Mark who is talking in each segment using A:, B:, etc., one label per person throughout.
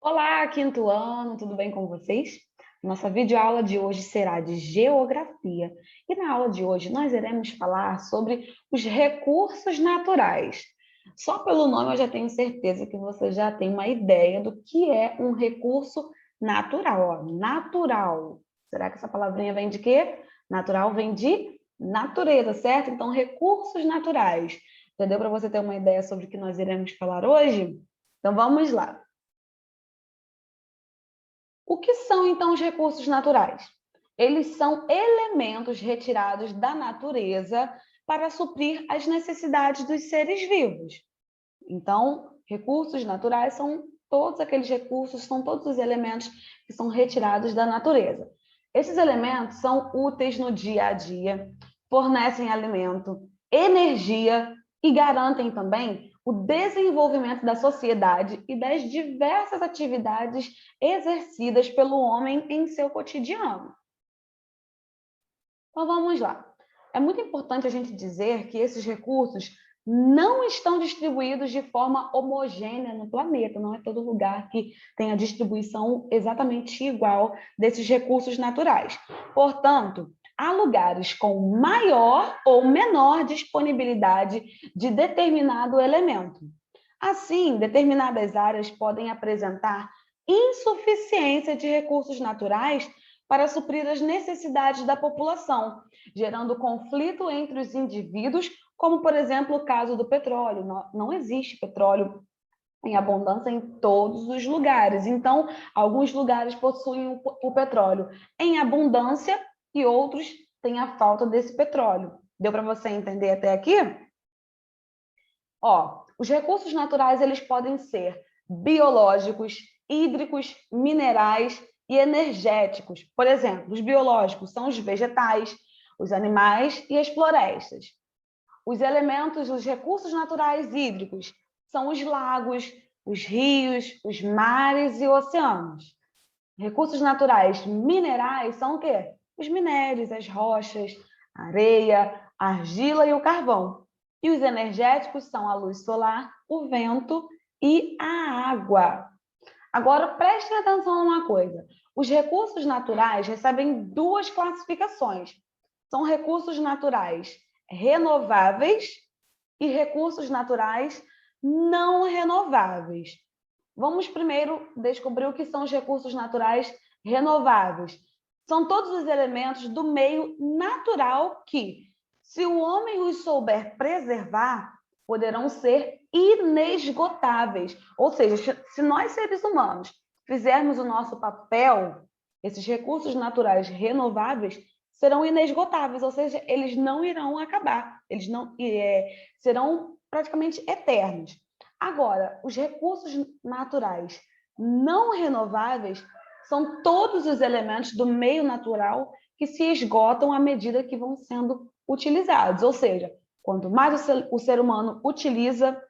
A: Olá, quinto ano, tudo bem com vocês? Nossa videoaula de hoje será de geografia e na aula de hoje nós iremos falar sobre os recursos naturais. Só pelo nome eu já tenho certeza que você já tem uma ideia do que é um recurso natural. Ó, natural. Será que essa palavrinha vem de quê? Natural vem de natureza, certo? Então, recursos naturais. Entendeu? Para você ter uma ideia sobre o que nós iremos falar hoje? Então, vamos lá. O que são, então, os recursos naturais? Eles são elementos retirados da natureza para suprir as necessidades dos seres vivos. Então, recursos naturais são todos aqueles recursos, são todos os elementos que são retirados da natureza. Esses elementos são úteis no dia a dia, fornecem alimento, energia e garantem também o desenvolvimento da sociedade e das diversas atividades exercidas pelo homem em seu cotidiano. Então vamos lá. É muito importante a gente dizer que esses recursos não estão distribuídos de forma homogênea no planeta, não é todo lugar que tem a distribuição exatamente igual desses recursos naturais. Portanto, há lugares com maior ou menor disponibilidade de determinado elemento. Assim, determinadas áreas podem apresentar insuficiência de recursos naturais para suprir as necessidades da população, gerando conflito entre os indivíduos, como, por exemplo, o caso do petróleo. Não existe petróleo em abundância em todos os lugares. Então, alguns lugares possuem o petróleo em abundância e outros têm a falta desse petróleo. Deu para você entender até aqui? Ó, os recursos naturais eles podem ser biológicos, hídricos, minerais e energéticos. Por exemplo, os biológicos são os vegetais, os animais e as florestas. Os elementos, os recursos naturais hídricos são os lagos, os rios, os mares e oceanos. Recursos naturais minerais são o quê? Os minérios, as rochas, a areia, a argila e o carvão. E os energéticos são a luz solar, o vento e a água. Agora, prestem atenção a uma coisa. Os recursos naturais recebem duas classificações. São recursos naturais renováveis e recursos naturais não renováveis. Vamos primeiro descobrir o que são os recursos naturais renováveis. São todos os elementos do meio natural que, se o homem os souber preservar, poderão ser inesgotáveis. Ou seja, se nós seres humanos fizermos o nosso papel, esses recursos naturais renováveis serão inesgotáveis, ou seja, eles não irão acabar, eles não serão praticamente eternos. Agora, os recursos naturais não renováveis são todos os elementos do meio natural que se esgotam à medida que vão sendo utilizados. Ou seja, quanto mais o ser humano utiliza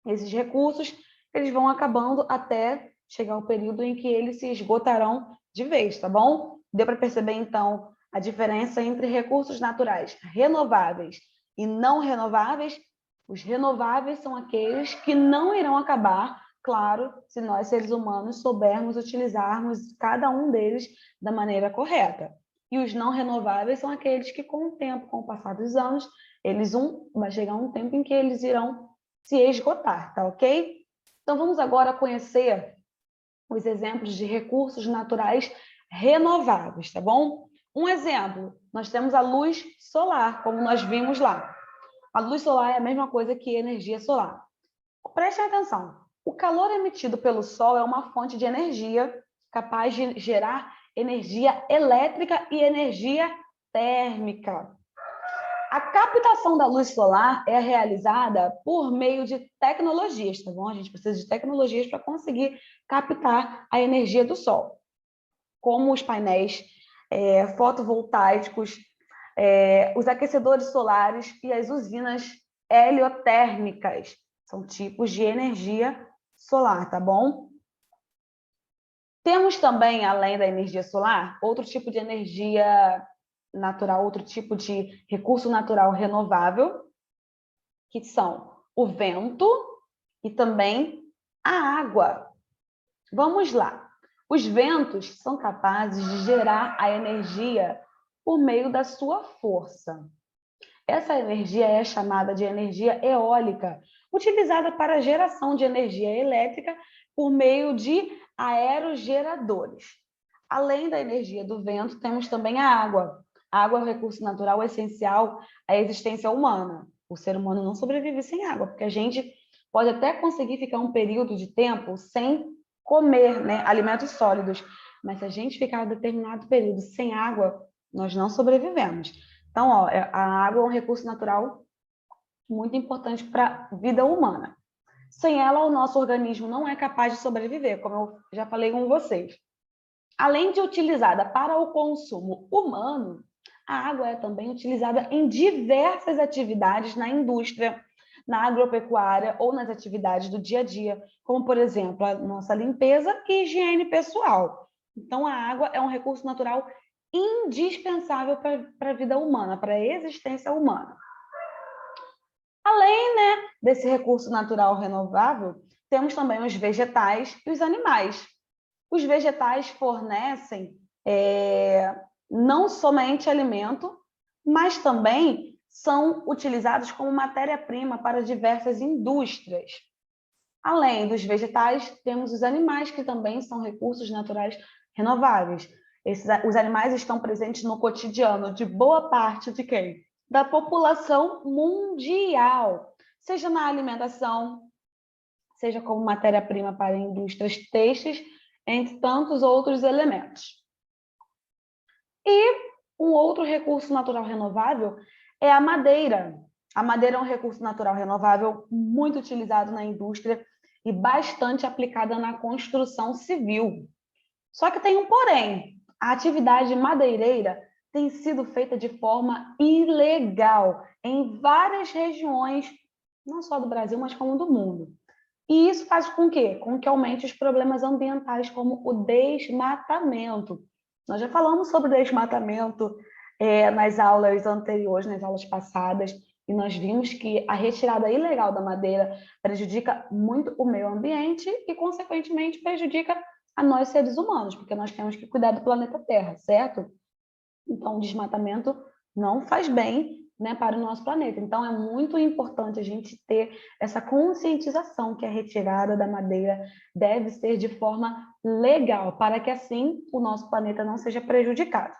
A: esses recursos, eles vão acabando até chegar o período em que eles se esgotarão de vez, tá bom? Deu para perceber, então, a diferença entre recursos naturais renováveis e não renováveis? Os renováveis são aqueles que não irão acabar, claro, se nós, seres humanos, soubermos utilizarmos cada um deles da maneira correta. E os não renováveis são aqueles que, com o tempo, com o passar dos anos, vai chegar um tempo em que eles irão se esgotar, tá ok? Então, vamos agora conhecer os exemplos de recursos naturais renováveis, tá bom? Um exemplo, nós temos a luz solar, como nós vimos lá. A luz solar é a mesma coisa que energia solar. Prestem atenção, o calor emitido pelo sol é uma fonte de energia capaz de gerar energia elétrica e energia térmica. A captação da luz solar é realizada por meio de tecnologias, tá bom? A gente precisa de tecnologias para conseguir captar a energia do sol, como os painéis fotovoltaicos, os aquecedores solares e as usinas heliotérmicas. São tipos de energia solar, tá bom? Temos também, além da energia solar, outro tipo de energia natural, outro tipo de recurso natural renovável, que são o vento e também a água. Vamos lá. Os ventos são capazes de gerar a energia por meio da sua força. Essa energia é chamada de energia eólica, utilizada para a geração de energia elétrica por meio de aerogeradores. Além da energia do vento, temos também a água. A água é um recurso natural essencial à existência humana. O ser humano não sobrevive sem água, porque a gente pode até conseguir ficar um período de tempo sem comer, né, alimentos sólidos, mas se a gente ficar um determinado período sem água, nós não sobrevivemos. Então, ó, a água é um recurso natural muito importante para a vida humana. Sem ela, o nosso organismo não é capaz de sobreviver, como eu já falei com vocês. Além de utilizada para o consumo humano, a água é também utilizada em diversas atividades na indústria, na agropecuária ou nas atividades do dia a dia, como, por exemplo, a nossa limpeza e higiene pessoal. Então, a água é um recurso natural indispensável para a vida humana, para a existência humana. Além, né, desse recurso natural renovável, temos também os vegetais e os animais. Os vegetais fornecem não somente alimento, mas também são utilizados como matéria-prima para diversas indústrias. Além dos vegetais, temos os animais, que também são recursos naturais renováveis. Os animais estão presentes no cotidiano de boa parte de quem? Da população mundial, seja na alimentação, seja como matéria-prima para indústrias têxteis, entre tantos outros elementos. E um outro recurso natural renovável é a madeira. A madeira é um recurso natural renovável muito utilizado na indústria e bastante aplicada na construção civil. Só que tem um porém. A atividade madeireira tem sido feita de forma ilegal em várias regiões, não só do Brasil, mas como do mundo. E isso faz com quê? Com que aumente os problemas ambientais, como o desmatamento. Nós já falamos sobre desmatamento nas aulas anteriores, nas aulas passadas, e nós vimos que a retirada ilegal da madeira prejudica muito o meio ambiente e, consequentemente, prejudica a nós, seres humanos, porque nós temos que cuidar do planeta Terra, certo? Então, o desmatamento não faz bem, né, para o nosso planeta. Então, é muito importante a gente ter essa conscientização que a retirada da madeira deve ser de forma legal, para que assim o nosso planeta não seja prejudicado.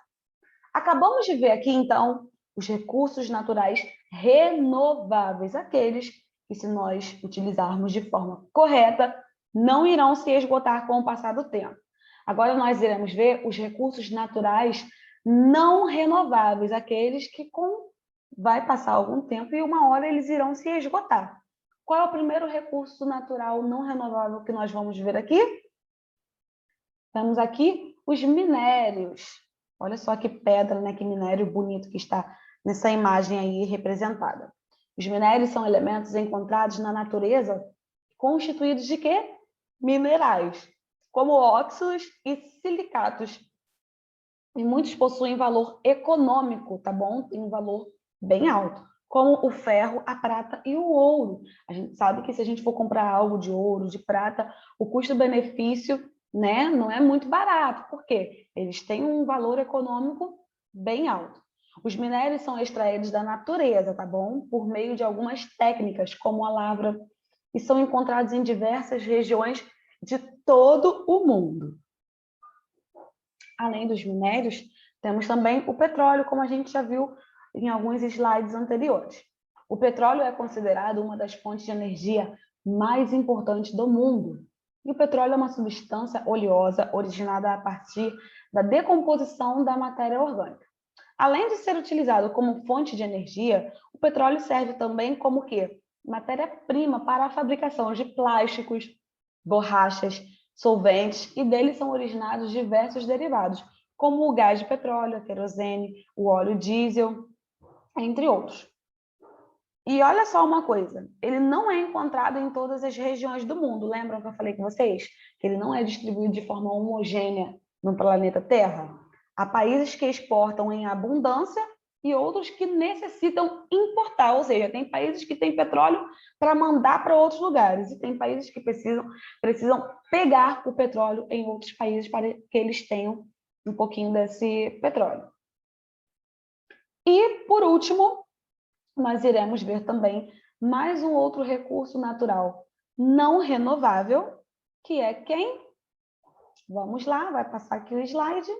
A: Acabamos de ver aqui, então, os recursos naturais renováveis, aqueles que, se nós utilizarmos de forma correta, não irão se esgotar com o passar do tempo. Agora nós iremos ver os recursos naturais não renováveis, aqueles que vai passar algum tempo e uma hora eles irão se esgotar. Qual é o primeiro recurso natural não renovável que nós vamos ver aqui? Temos aqui os minérios. Olha só que pedra, né? Que minério bonito que está nessa imagem aí representada. Os minérios são elementos encontrados na natureza constituídos de quê? Minerais, como óxidos e silicatos. E muitos possuem valor econômico, tá bom? Tem um valor bem alto, como o ferro, a prata e o ouro. A gente sabe que se a gente for comprar algo de ouro, de prata, o custo-benefício, né, não é muito barato. Por quê? Eles têm um valor econômico bem alto. Os minérios são extraídos da natureza, tá bom? Por meio de algumas técnicas, como a lavra, e são encontrados em diversas regiões de todo o mundo. Além dos minérios, temos também o petróleo, como a gente já viu em alguns slides anteriores. O petróleo é considerado uma das fontes de energia mais importantes do mundo. E o petróleo é uma substância oleosa originada a partir da decomposição da matéria orgânica. Além de ser utilizado como fonte de energia, o petróleo serve também como o quê? Matéria-prima para a fabricação de plásticos, borrachas, solventes, e deles são originados diversos derivados, como o gás de petróleo, a querosene, o óleo diesel, entre outros. E olha só uma coisa, ele não é encontrado em todas as regiões do mundo. Lembram que eu falei com vocês? Que ele não é distribuído de forma homogênea no planeta Terra? Há países que exportam em abundância e outros que necessitam importar, ou seja, tem países que têm petróleo para mandar para outros lugares, e tem países que precisam pegar o petróleo em outros países para que eles tenham um pouquinho desse petróleo. E, por último, nós iremos ver também mais um outro recurso natural não renovável, que é quem? Vamos lá, vai passar aqui o slide.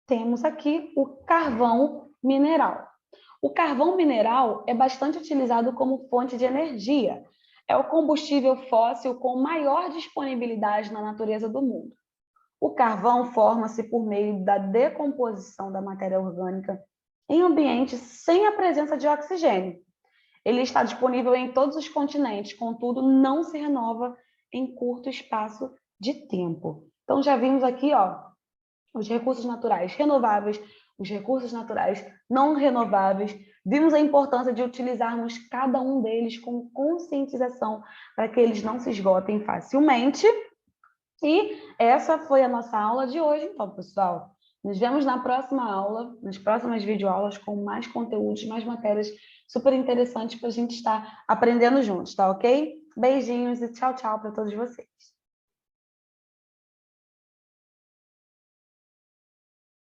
A: Temos aqui o carvão mineral. O carvão mineral é bastante utilizado como fonte de energia. É o combustível fóssil com maior disponibilidade na natureza do mundo. O carvão forma-se por meio da decomposição da matéria orgânica em ambientes sem a presença de oxigênio. Ele está disponível em todos os continentes, contudo, não se renova em curto espaço de tempo. Então, já vimos aqui, ó, os recursos naturais renováveis, os recursos naturais não renováveis. Vimos a importância de utilizarmos cada um deles com conscientização para que eles não se esgotem facilmente. E essa foi a nossa aula de hoje, então, pessoal. Nos vemos na próxima aula, nas próximas videoaulas, com mais conteúdos, mais matérias super interessantes para a gente estar aprendendo juntos, tá ok? Beijinhos e tchau, tchau para todos vocês.